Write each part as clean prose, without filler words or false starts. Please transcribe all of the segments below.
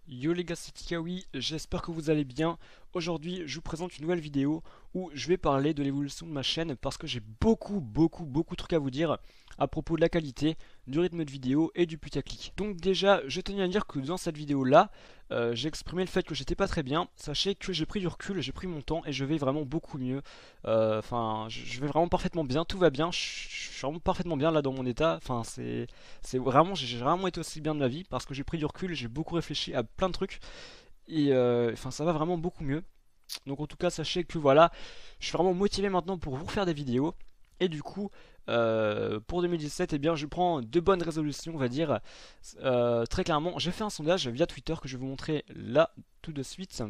Yo les gars, c'est Tikawi, j'espère que vous allez bien. Aujourd'hui, je vous présente une nouvelle vidéo où je vais parler de l'évolution de ma chaîne parce que j'ai beaucoup de trucs à vous dire à propos de la qualité, du rythme de vidéo et du putaclic. Donc déjà, je tenais à dire que dans cette vidéo-là, j'ai exprimé le fait que j'étais pas très bien. Sachez que j'ai pris du recul, j'ai pris mon temps et je vais vraiment beaucoup mieux. Enfin, je vais vraiment parfaitement bien, tout va bien. Je suis vraiment parfaitement bien là dans mon état. Enfin, c'est vraiment, j'ai vraiment été aussi bien de ma vie parce que j'ai pris du recul, j'ai beaucoup réfléchi à plein de trucs et enfin ça va vraiment beaucoup mieux. Donc en tout cas sachez que voilà, je suis vraiment motivé maintenant pour vous refaire des vidéos. Et du coup, pour 2017, eh bien, je prends de bonnes résolutions, on va dire. Très clairement, j'ai fait un sondage via Twitter que je vais vous montrer là tout de suite.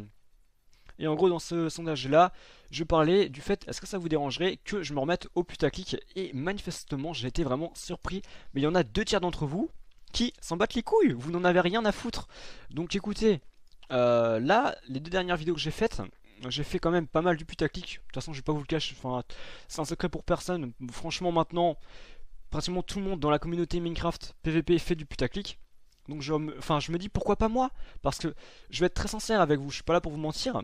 Et en gros, dans ce sondage-là, je parlais du fait, est-ce que ça vous dérangerait que je me remette au putaclic? Et manifestement, j'ai été vraiment surpris. Mais il y en a deux tiers d'entre vous qui s'en battent les couilles. Vous n'en avez rien à foutre. Donc écoutez, là, les deux dernières vidéos que j'ai fait quand même pas mal du putaclic. De toute façon, je vais pas vous le cacher. Enfin, c'est un secret pour personne. Franchement, maintenant, pratiquement tout le monde dans la communauté Minecraft PVP fait du putaclic. Donc je me dis pourquoi pas moi. Parce que je vais être très sincère avec vous, je suis pas là pour vous mentir.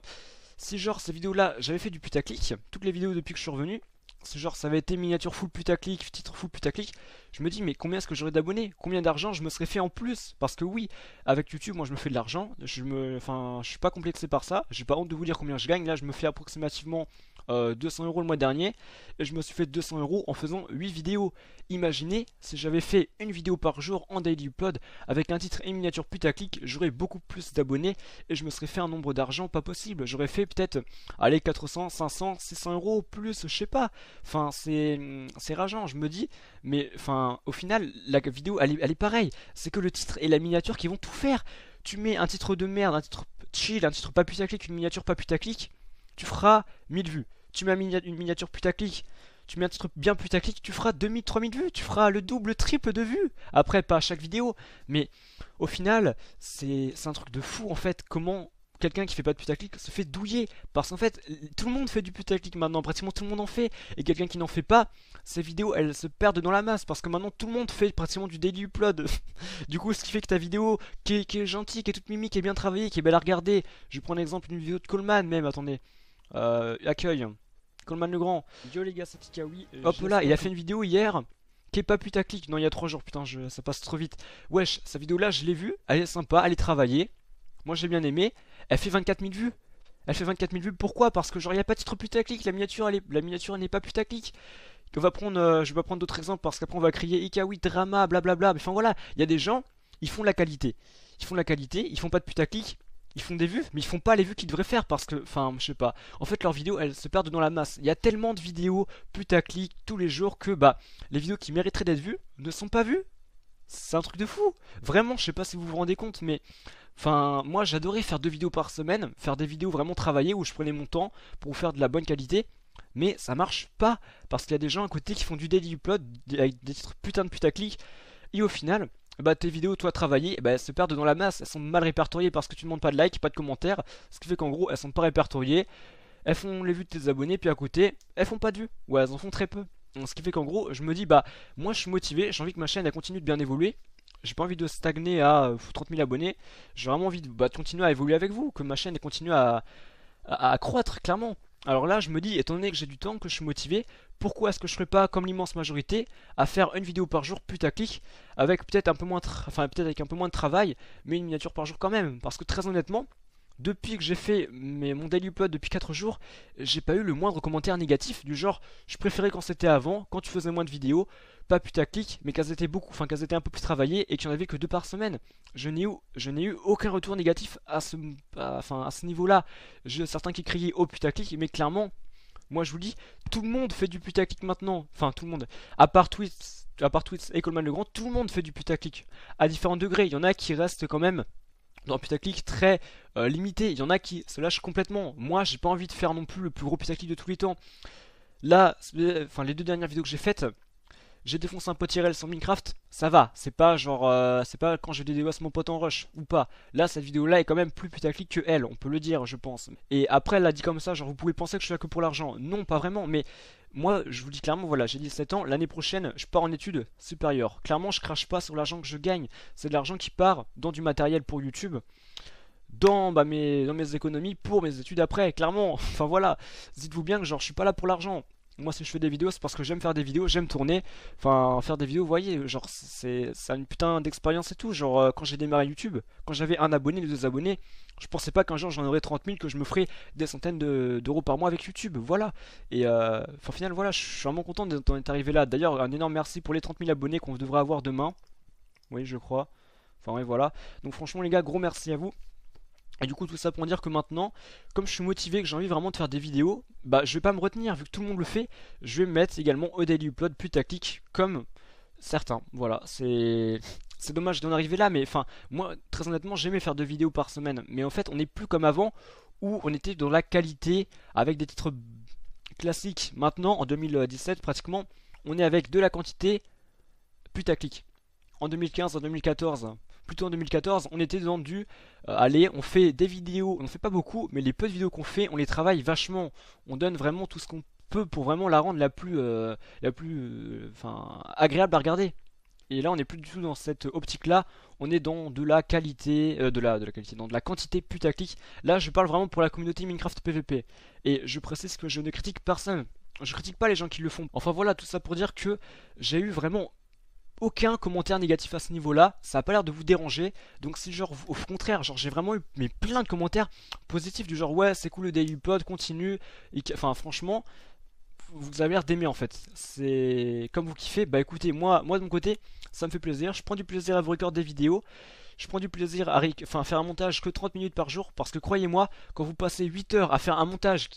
Si genre ces vidéos là j'avais fait du putaclic, toutes les vidéos depuis que je suis revenu, si genre ça avait été miniature full putaclic, titre full putaclic, je me dis mais combien est-ce que j'aurais d'abonnés? Combien d'argent je me serais fait en plus? Parce que oui, avec YouTube moi je me fais de l'argent, enfin je suis pas complexé par ça, j'ai pas honte de vous dire combien je gagne, là je me fais approximativement 200 euros le mois dernier et je me suis fait 200 euros en faisant 8 vidéos. Imaginez si j'avais fait une vidéo par jour en daily upload avec un titre et une miniature putaclic, j'aurais beaucoup plus d'abonnés et je me serais fait un nombre d'argent pas possible. J'aurais fait peut-être, allez, 400, 500, 600 euros plus, je sais pas. Enfin, c'est rageant, je me dis, mais enfin, au final, la vidéo elle est pareille. C'est que le titre et la miniature qui vont tout faire. Tu mets un titre de merde, un titre chill, un titre pas putaclic, une miniature pas putaclic, tu feras 1000 vues. Tu mets une miniature putaclic, tu mets un titre bien putaclic, tu feras 2000, 3000 vues, tu feras le double, triple de vues. Après, pas à chaque vidéo, mais au final, c'est un truc de fou en fait. Comment quelqu'un qui fait pas de putaclic se fait douiller? Parce qu'en fait, tout le monde fait du putaclic maintenant, pratiquement tout le monde en fait. Et quelqu'un qui n'en fait pas, ces vidéos elles se perdent dans la masse parce que maintenant tout le monde fait pratiquement du daily upload. Du coup, ce qui fait que ta vidéo qui est gentille, qui est toute mimique, qui est bien travaillée, qui est belle à regarder. Je vais prendre l'exemple d'une vidéo de Coleman même, attendez. Accueil. Coleman le Grand. Yo les gars, c'est Tikawi. Hop là, il a fait une vidéo hier qui est pas putaclic. Non, il y a 3 jours, putain, ça passe trop vite. Wesh, sa vidéo là, je l'ai vue. Elle est sympa, elle est travaillée. Moi, j'ai bien aimé. Elle fait 24 000 vues. Elle fait 24 000 vues, pourquoi? Parce que genre, il n'y a pas de titre putaclic. La miniature n'est pas putaclic. Je vais prendre d'autres exemples parce qu'après, on va crier Ikawi, drama, blablabla. Mais enfin voilà, il y a des gens, ils font de la qualité. Ils font de la qualité, ils font pas de putaclic. Ils font des vues, mais ils font pas les vues qu'ils devraient faire parce que, enfin, je sais pas. En fait, leurs vidéos, elles se perdent dans la masse. Il y a tellement de vidéos putaclic tous les jours que, bah, les vidéos qui mériteraient d'être vues ne sont pas vues. C'est un truc de fou. Vraiment, je sais pas si vous vous rendez compte, mais enfin, moi j'adorais faire 2 vidéos par semaine, faire des vidéos vraiment travaillées où je prenais mon temps pour vous faire de la bonne qualité. Mais ça marche pas parce qu'il y a des gens à côté qui font du daily upload avec des titres putain de putaclic. Et au final, bah tes vidéos, toi travaillées, bah, elles se perdent dans la masse. Elles sont mal répertoriées parce que tu ne demandes pas de like, pas de commentaires. Ce qui fait qu'en gros, elles sont pas répertoriées. Elles font les vues de tes abonnés, puis à côté, elles font pas de vues. Ouais, elles en font très peu. Ce qui fait qu'en gros, je me dis, bah, moi je suis motivé, j'ai envie que ma chaîne elle continue de bien évoluer. J'ai pas envie de stagner à 30 000 abonnés. J'ai vraiment envie de continuer à évoluer avec vous, que ma chaîne elle continue à croître, clairement. Alors là, je me dis, étant donné que j'ai du temps, que je suis motivé, pourquoi est-ce que je ferais pas, comme l'immense majorité, à faire une vidéo par jour putaclic, avec peut-être un peu moins, enfin peut-être avec un peu moins de travail, mais une miniature par jour quand même. Parce que très honnêtement, depuis que j'ai fait mon daily upload depuis 4 jours, j'ai pas eu le moindre commentaire négatif du genre je préférais quand c'était avant, quand tu faisais moins de vidéos, pas putaclic, mais qu'elles étaient beaucoup, enfin qu'elles étaient un peu plus travaillées et qu'il n'y en avait que 2 par semaine. Je n'ai eu aucun retour négatif enfin, à ce niveau-là. Certains qui criaient au putaclic, mais clairement, moi je vous dis, tout le monde fait du putaclic maintenant. Enfin tout le monde, à part Twitch et Coleman le Grand, tout le monde fait du putaclic à différents degrés. Il y en a qui restent quand même dans un putaclic très limité. Il y en a qui se lâchent complètement. Moi, j'ai pas envie de faire non plus le plus gros putaclic de tous les temps. Là, enfin, les 2 dernières vidéos que j'ai faites, j'ai défoncé un pote IRL sur Minecraft, ça va. C'est pas genre, c'est pas quand j'ai des DOS mon pote en rush ou pas. Là, cette vidéo-là est quand même plus putaclic que elle, on peut le dire, je pense. Et après, elle l'a dit comme ça, genre vous pouvez penser que je suis là que pour l'argent. Non, pas vraiment. Mais moi, je vous dis clairement, voilà, j'ai 17 ans. L'année prochaine, je pars en études supérieures. Clairement, je crache pas sur l'argent que je gagne. C'est de l'argent qui part dans du matériel pour YouTube. dans, dans mes économies pour mes études après, clairement. Enfin voilà, dites-vous bien que genre je suis pas là pour l'argent. Moi si je fais des vidéos c'est parce que j'aime faire des vidéos, j'aime tourner, enfin faire des vidéos, vous voyez, genre ça a une putain d'expérience et tout, genre quand j'ai démarré YouTube, quand j'avais un abonné, les deux abonnés, je pensais pas qu'un jour j'en aurais 30 000, que je me ferais des centaines d'euros par mois avec YouTube, voilà. Et au final voilà, je suis vraiment content d'en être arrivé là. D'ailleurs un énorme merci pour les 30 000 abonnés qu'on devrait avoir demain, oui je crois, enfin ouais voilà. Donc franchement les gars, gros merci à vous. Et du coup tout ça pour dire que maintenant, comme je suis motivé, que j'ai envie vraiment de faire des vidéos, bah je vais pas me retenir vu que tout le monde le fait. Je vais me mettre également au daily upload putaclic comme certains. Voilà, c'est dommage d'en arriver là, mais enfin moi très honnêtement j'aimais faire 2 vidéos par semaine. Mais en fait on n'est plus comme avant où on était dans la qualité avec des titres classiques. Maintenant en 2017 pratiquement on est avec de la quantité putaclic. En 2015, en 2014, plutôt en 2014, on était dans du allez, on fait des vidéos, on fait pas beaucoup, mais les peu de vidéos qu'on fait, on les travaille vachement. On donne vraiment tout ce qu'on peut pour vraiment la rendre enfin, agréable à regarder. Et là, on n'est plus du tout dans cette optique-là. On est dans de la qualité, de la qualité, dans de la quantité putaclic. Là, je parle vraiment pour la communauté Minecraft PVP. Et je précise que je ne critique personne. Je critique pas les gens qui le font. Enfin voilà, tout ça pour dire que j'ai eu vraiment aucun commentaire négatif à ce niveau-là, ça a pas l'air de vous déranger. Donc si genre au contraire, genre j'ai vraiment eu mais plein de commentaires positifs du genre ouais c'est cool le daily pod, continue. Enfin franchement, vous avez l'air d'aimer en fait. C'est comme vous kiffez, bah écoutez, moi de mon côté, ça me fait plaisir. Je prends du plaisir à vous recorder des vidéos. Je prends du plaisir à faire un montage que 30 minutes par jour. Parce que croyez-moi, quand vous passez 8 heures à faire un montage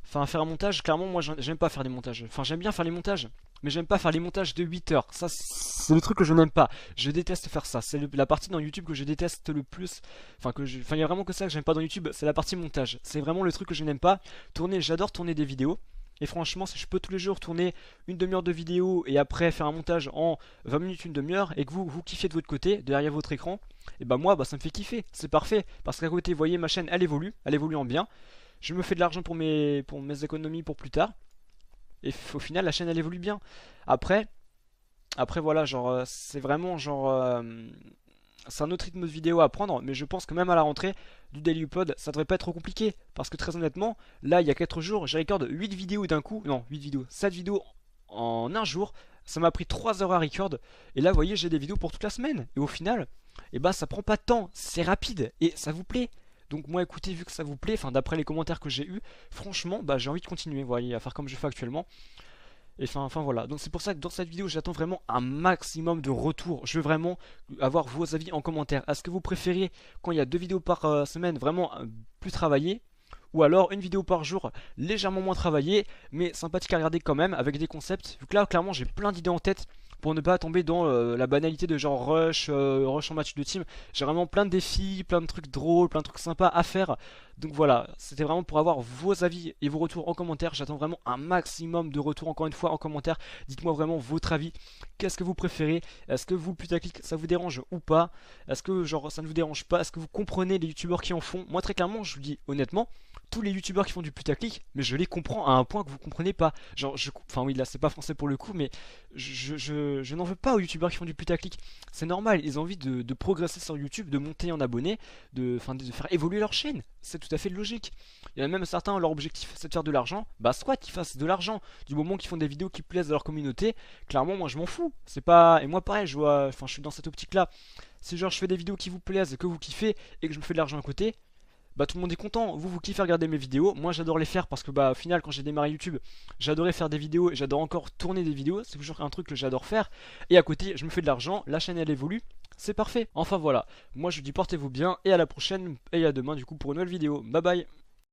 faire un montage, clairement moi j'aime pas faire des montages. Enfin j'aime bien faire les montages, mais j'aime pas faire les montages de 8 heures. Ça c'est le truc que je n'aime pas. Je déteste faire ça. C'est la partie dans YouTube que je déteste le plus. Enfin il y a vraiment que ça que j'aime pas dans YouTube, c'est la partie montage. C'est vraiment le truc que je n'aime pas. Tourner, j'adore tourner des vidéos. Et franchement, si je peux tous les jours tourner une demi-heure de vidéo et après faire un montage en 20 minutes, une demi-heure, et que vous kiffez de votre côté, derrière votre écran, et bah moi, bah ça me fait kiffer, c'est parfait. Parce qu'à côté, vous voyez, ma chaîne, elle évolue en bien. Je me fais de l'argent pour mes économies pour plus tard. Et au final, la chaîne, elle évolue bien. Après, voilà, genre, c'est vraiment genre... c'est un autre rythme de vidéo à prendre, mais je pense que même à la rentrée du Daily Upload, ça devrait pas être trop compliqué. Parce que très honnêtement, là, il y a 4 jours, j'ai record 8 vidéos d'un coup. Non, 8 vidéos, 7 vidéos en un jour. Ça m'a pris 3 heures à record. Et là, vous voyez, j'ai des vidéos pour toute la semaine. Et au final, et bah, ça prend pas de temps, c'est rapide et ça vous plaît. Donc moi écoutez, vu que ça vous plaît, enfin d'après les commentaires que j'ai eu, franchement bah j'ai envie de continuer, vous voyez, à faire comme je fais actuellement. Et enfin voilà, donc c'est pour ça que dans cette vidéo j'attends vraiment un maximum de retours. Je veux vraiment avoir vos avis en commentaire. Est-ce que vous préférez quand il y a 2 vidéos par semaine vraiment plus travaillées, ou alors une vidéo par jour légèrement moins travaillée mais sympathique à regarder quand même avec des concepts? Vu que là clairement j'ai plein d'idées en tête pour ne pas tomber dans la banalité de genre rush en match de team. J'ai vraiment plein de défis, plein de trucs drôles, plein de trucs sympas à faire. Donc voilà, c'était vraiment pour avoir vos avis et vos retours en commentaire. J'attends vraiment un maximum de retours encore une fois en commentaire. Dites-moi vraiment votre avis. Qu'est-ce que vous préférez? Est-ce que vous le putaclic ça vous dérange ou pas? Est-ce que genre ça ne vous dérange pas? Est-ce que vous comprenez les youtubeurs qui en font? Moi très clairement je vous dis honnêtement, tous les youtubeurs qui font du putaclic, mais je les comprends à un point que vous comprenez pas. Genre, enfin oui, là c'est pas français pour le coup, mais je n'en veux pas aux youtubeurs qui font du putaclic. C'est normal, ils ont envie de progresser sur YouTube, de monter en abonnés, de faire évoluer leur chaîne. C'est tout à fait logique. Il y en a même certains, leur objectif c'est de faire de l'argent. Bah soit qu'ils fassent de l'argent, du moment qu'ils font des vidéos qui plaisent à leur communauté. Clairement, moi je m'en fous. C'est pas, et moi pareil, je suis dans cette optique-là. Si genre je fais des vidéos qui vous plaisent, que vous kiffez et que je me fais de l'argent à côté, bah tout le monde est content. Vous kiffez regarder mes vidéos, moi j'adore les faire parce que bah au final quand j'ai démarré YouTube j'adorais faire des vidéos et j'adore encore tourner des vidéos, c'est toujours un truc que j'adore faire. Et à côté je me fais de l'argent, la chaîne elle évolue, c'est parfait. Enfin voilà, moi je vous dis portez-vous bien et à la prochaine et à demain du coup pour une nouvelle vidéo. Bye bye.